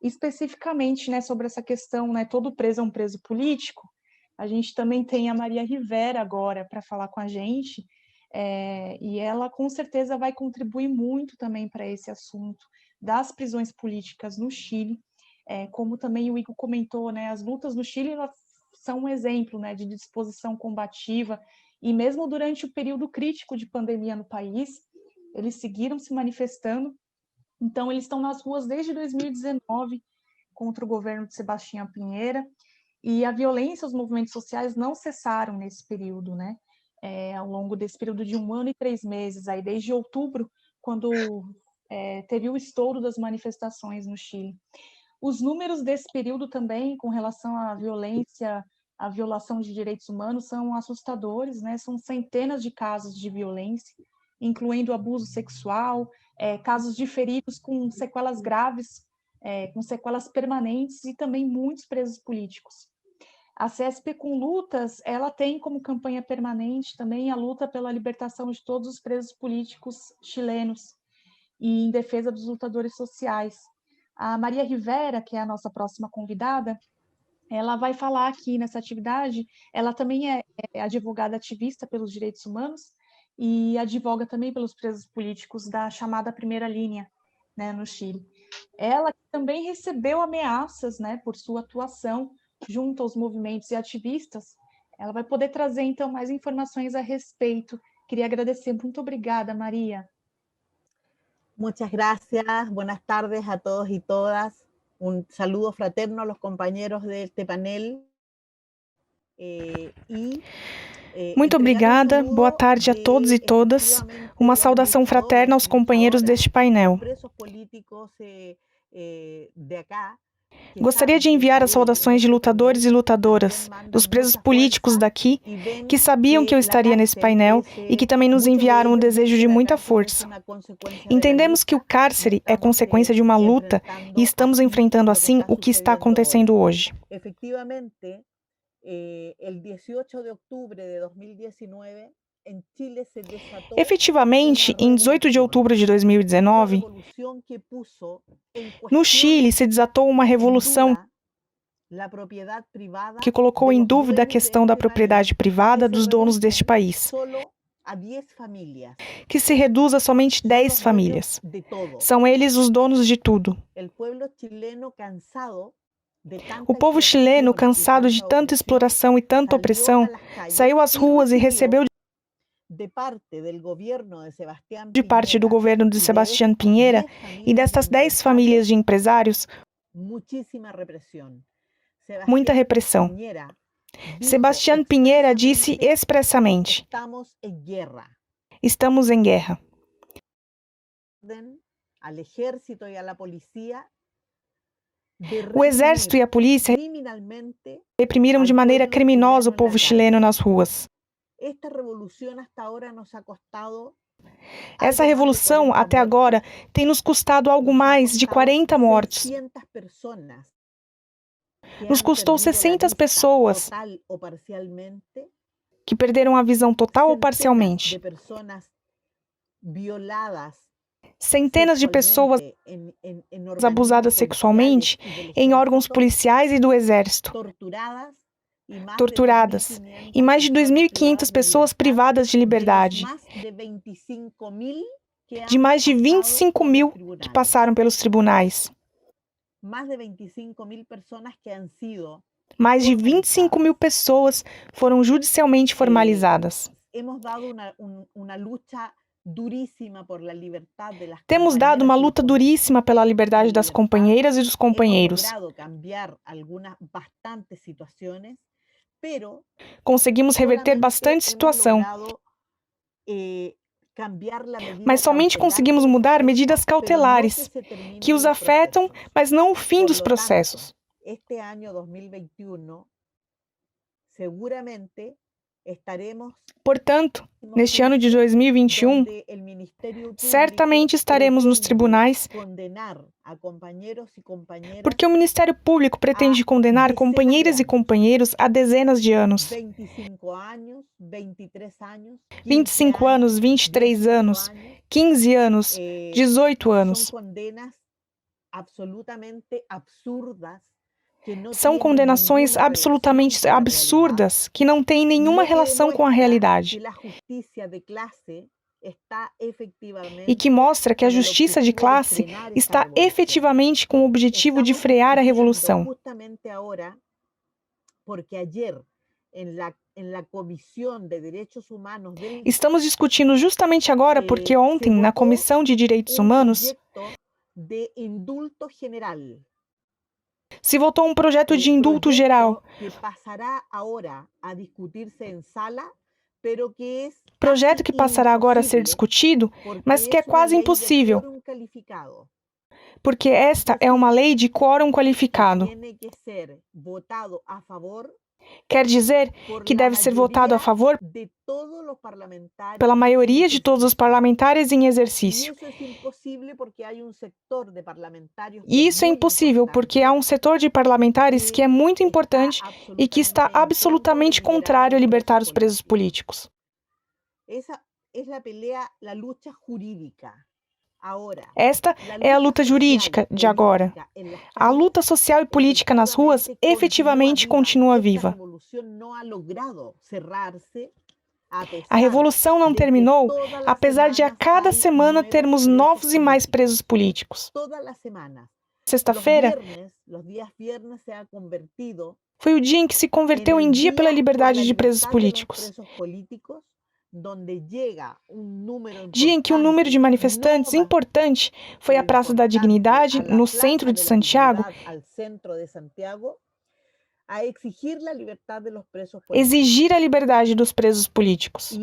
Especificamente, né, sobre essa questão, né, todo preso é um preso político, a gente também tem a Maria Rivera agora para falar com a gente, e ela com certeza vai contribuir muito também para esse assunto das prisões políticas no Chile, como também o Igor comentou, né, as lutas no Chile elas são um exemplo, né, de disposição combativa, e mesmo durante o período crítico de pandemia no país, eles seguiram se manifestando. Então, eles estão nas ruas desde 2019 contra o governo de Sebastião Pinheira, e a violência, os movimentos sociais não cessaram nesse período, né? Ao longo desse período de 1 ano e 3 meses, aí desde outubro, quando teve o estouro das manifestações no Chile. Os números desse período também, com relação à violência, à violação de direitos humanos, são assustadores, né? São centenas de casos de violência, incluindo abuso sexual, casos de feridos com sequelas graves, com sequelas permanentes e também muitos presos políticos. A CSP com Lutas, ela tem como campanha permanente também a luta pela libertação de todos os presos políticos chilenos e em defesa dos lutadores sociais. A Maria Rivera, que é a nossa próxima convidada, ela vai falar aqui nessa atividade. Ela também é advogada ativista pelos direitos humanos e advoga também pelos presos políticos da chamada primeira linha, né, no Chile. Ela também recebeu ameaças, né, por sua atuação junto aos movimentos e ativistas. Ela vai poder trazer, então, mais informações a respeito. Queria agradecer. Muito obrigada, Maria. Muchas gracias. Buenas tardes a todos y todas. Un saludo fraterno a los compañeros de este panel. Muito obrigada, boa tarde a todos e todas. Uma saudação fraterna aos companheiros deste painel. Gostaria de enviar as saudações de lutadores e lutadoras, dos presos políticos daqui, que sabiam que eu estaria nesse painel e que também nos enviaram o desejo de muita força. Entendemos que o cárcere é consequência de uma luta e estamos enfrentando assim o que está acontecendo hoje. Efetivamente, em 18 de outubro de 2019, no Chile se desatou uma revolução que colocou em dúvida a questão da propriedade privada dos donos deste país, que se reduz a somente 10 famílias. São eles os donos de tudo. O povo chileno, cansado de tanta exploração e tanta opressão, saiu às ruas e recebeu de parte do governo de Sebastião Pinheira e destas 10 famílias de empresários muita repressão. Sebastião Pinheira disse expressamente: estamos em guerra. O exército e a polícia reprimiram de maneira criminosa o povo chileno nas ruas. Essa revolução, até agora, tem nos custado algo mais de 40 mortos. Nos custou 60 pessoas que perderam a visão total ou parcialmente. Centenas de pessoas abusadas sexualmente em órgãos policiais e do exército, torturadas, e mais de 2.500 pessoas privadas de liberdade, de mais de 25 mil que passaram pelos tribunais. Mais de 25 mil pessoas foram judicialmente formalizadas. Temos dado uma luta duríssima pela liberdade das companheiras e dos companheiros. Conseguimos reverter bastante situação, mas somente conseguimos mudar medidas cautelares, que os afetam, mas não o fim dos processos. Portanto, neste ano de 2021, certamente estaremos nos tribunais, porque o Ministério Público pretende condenar companheiras e companheiros a dezenas de anos. 25 anos, 23 anos, 15 anos, 18 anos. absolutamente absurdas. São condenações absolutamente absurdas que não têm nenhuma relação com a realidade e que mostra que a justiça de classe está efetivamente com o objetivo de frear a revolução. Estamos discutindo justamente agora porque ontem, na Comissão de Direitos Humanos, se votou um projeto de indulto geral, projeto que passará agora a ser discutido, mas que é quase impossível, porque esta é uma lei de quórum qualificado. Quer dizer que deve ser votado a favor pela maioria de todos os parlamentares em exercício. E isso é impossível porque há um setor de parlamentares que é muito importante e que está absolutamente contrário a libertar os presos políticos. Esta é a luta jurídica de agora. A luta social e política nas ruas efetivamente continua viva. A revolução não terminou, apesar de a cada semana termos novos e mais presos políticos. Sexta-feira foi o dia em que se converteu em Dia pela Liberdade de Presos Políticos. Dia em que um número de manifestantes importante foi à Praça da Dignidade, no centro de Santiago, exigir a liberdade dos presos políticos.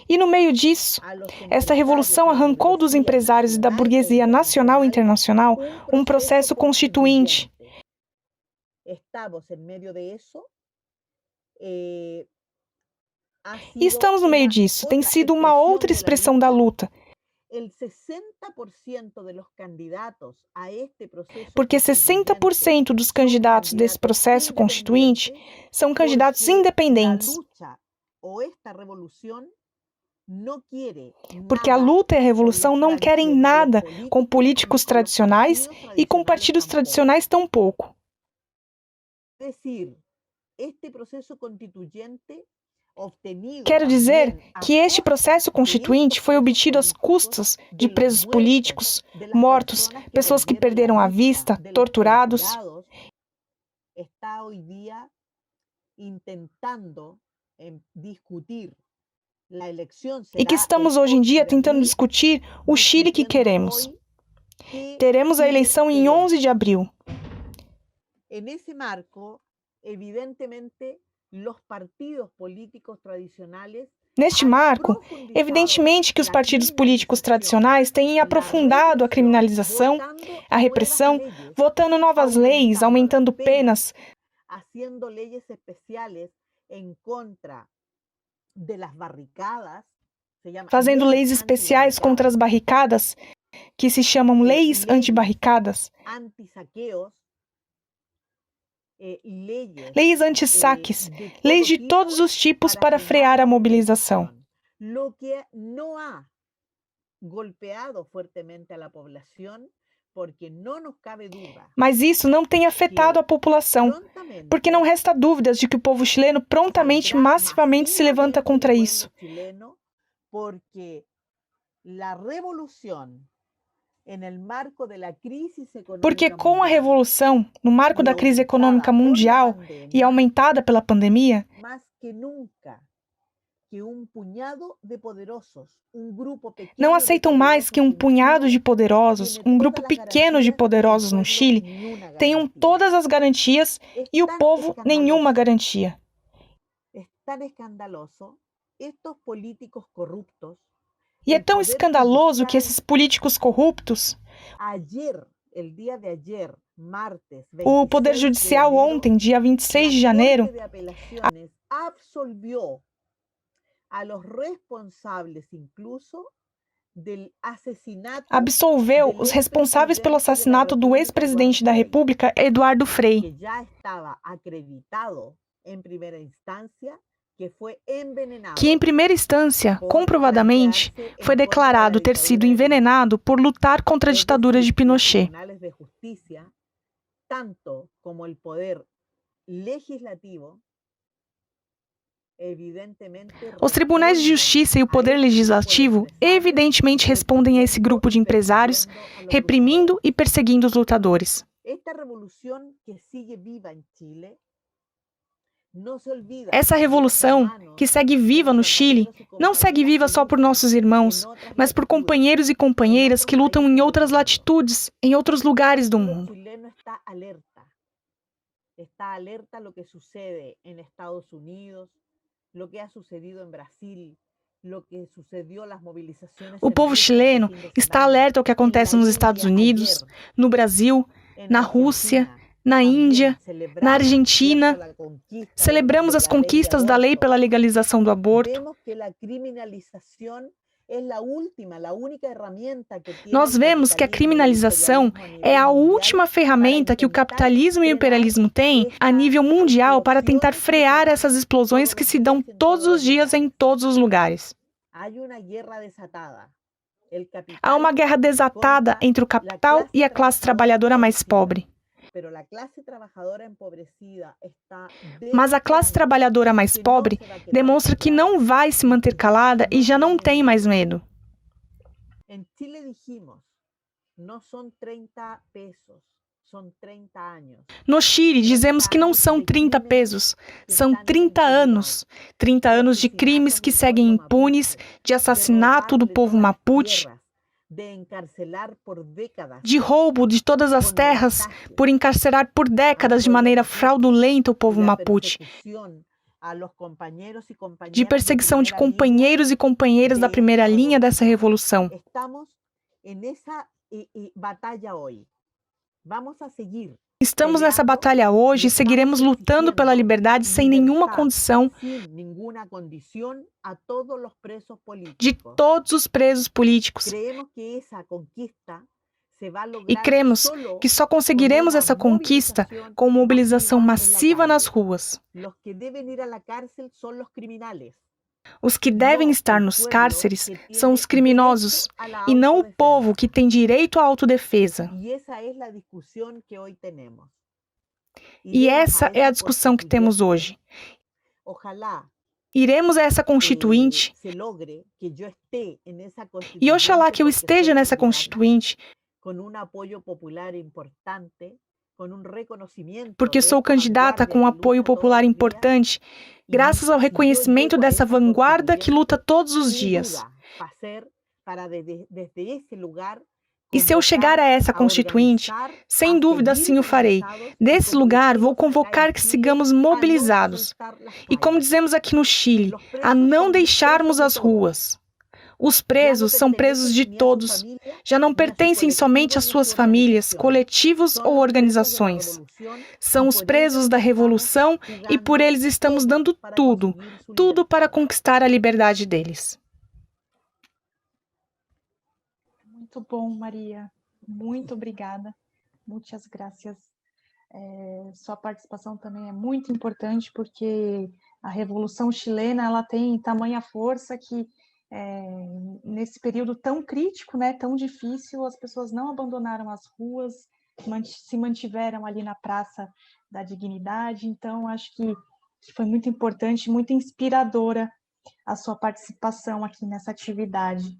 E no meio disso, esta revolução arrancou dos empresários e da burguesia nacional e internacional um processo constituinte. E estamos no meio disso. Tem sido uma outra expressão da luta. Porque 60% dos candidatos desse processo constituinte são candidatos independentes. Porque a luta e a revolução não querem nada com políticos tradicionais e com partidos tradicionais tampouco. Quero dizer que este processo constituinte foi obtido às custas de presos políticos, mortos, pessoas que perderam a vista, torturados. E que estamos hoje em dia tentando discutir o Chile que queremos. Teremos a eleição em 11 de abril. Nesse marco, evidentemente, Neste marco, evidentemente que os partidos políticos tradicionais têm aprofundado a criminalização, a repressão, votando novas leis, aumentando penas, fazendo leis especiais contra as barricadas, que se chamam leis antibarricadas, leis anti-saques, leis de todos os tipos para frear a mobilização. Mas isso não tem afetado a população, porque não resta dúvidas de que o povo chileno prontamente, massivamente se levanta contra isso. Porque com a revolução, no marco da crise econômica mundial e aumentada pela pandemia, não aceitam mais que um punhado de poderosos, um grupo pequeno de poderosos no Chile, tenham todas as garantias e o povo nenhuma garantia. E é tão escandaloso que esses políticos corruptos, o Poder Judicial ontem, dia 26 de janeiro, absolveu os responsáveis pelo assassinato do ex-presidente da República, Eduardo Frei, que, em primeira instância, comprovadamente, foi declarado ter sido envenenado por lutar contra a ditadura de Pinochet. Os tribunais de justiça e o poder legislativo evidentemente respondem a esse grupo de empresários, reprimindo e perseguindo os lutadores. Essa revolução, que segue viva no Chile, não segue viva só por nossos irmãos, mas por companheiros e companheiras que lutam em outras latitudes, em outros lugares do mundo. Está alerta a lo que sucede en Estados Unidos, lo que ha sucedido en Brasil, lo que sucedió las movilizaciones. O povo chileno está alerta ao que acontece nos Estados Unidos, no Brasil, na Rússia, na Índia, na Argentina. Celebramos as conquistas da lei pela legalização do aborto. Nós vemos que a criminalização é a última ferramenta que o capitalismo e o imperialismo têm a nível mundial para tentar frear essas explosões que se dão todos os dias em todos os lugares. Há uma guerra desatada entre o capital e a classe trabalhadora mais pobre. Mas a classe trabalhadora mais pobre demonstra que não vai se manter calada e já não tem mais medo. Em Chile dijimos, não são 30 pesos, são 30 anos. No Chile, dizemos que não são 30 pesos, são 30 anos. 30 anos de crimes que seguem impunes, de assassinato do povo mapuche, de roubo de todas as terras, por encarcerar por décadas de maneira fraudulenta o povo mapuche, de perseguição de companheiros e companheiras da primeira linha dessa revolução. Estamos nessa batalha hoje e seguiremos lutando pela liberdade sem nenhuma condição de todos os presos políticos. E cremos que só conseguiremos essa conquista com mobilização massiva nas ruas. Os que devem estar nos cárceres são os criminosos, e não o povo que tem direito à autodefesa. E essa é a discussão que temos hoje. Iremos a essa constituinte, e oxalá que eu esteja nessa constituinte, porque sou candidata com um apoio popular importante, graças ao reconhecimento dessa vanguarda que luta todos os dias. E se eu chegar a essa constituinte, sem dúvida sim o farei. Desse lugar, vou convocar que sigamos mobilizados. E como dizemos aqui no Chile, a não deixarmos as ruas. Os presos são presos de todos, já não pertencem somente às suas famílias, coletivos ou organizações. São os presos da revolução e por eles estamos dando tudo, tudo para conquistar a liberdade deles. Muito bom, Maria. Muito obrigada. Muitas graças. Sua participação também é muito importante porque a Revolução Chilena ela tem tamanha força que nesse período tão crítico, né, tão difícil, as pessoas não abandonaram as ruas, se mantiveram ali na Praça da Dignidade. Então, acho que foi muito importante, muito inspiradora a sua participação aqui nessa atividade.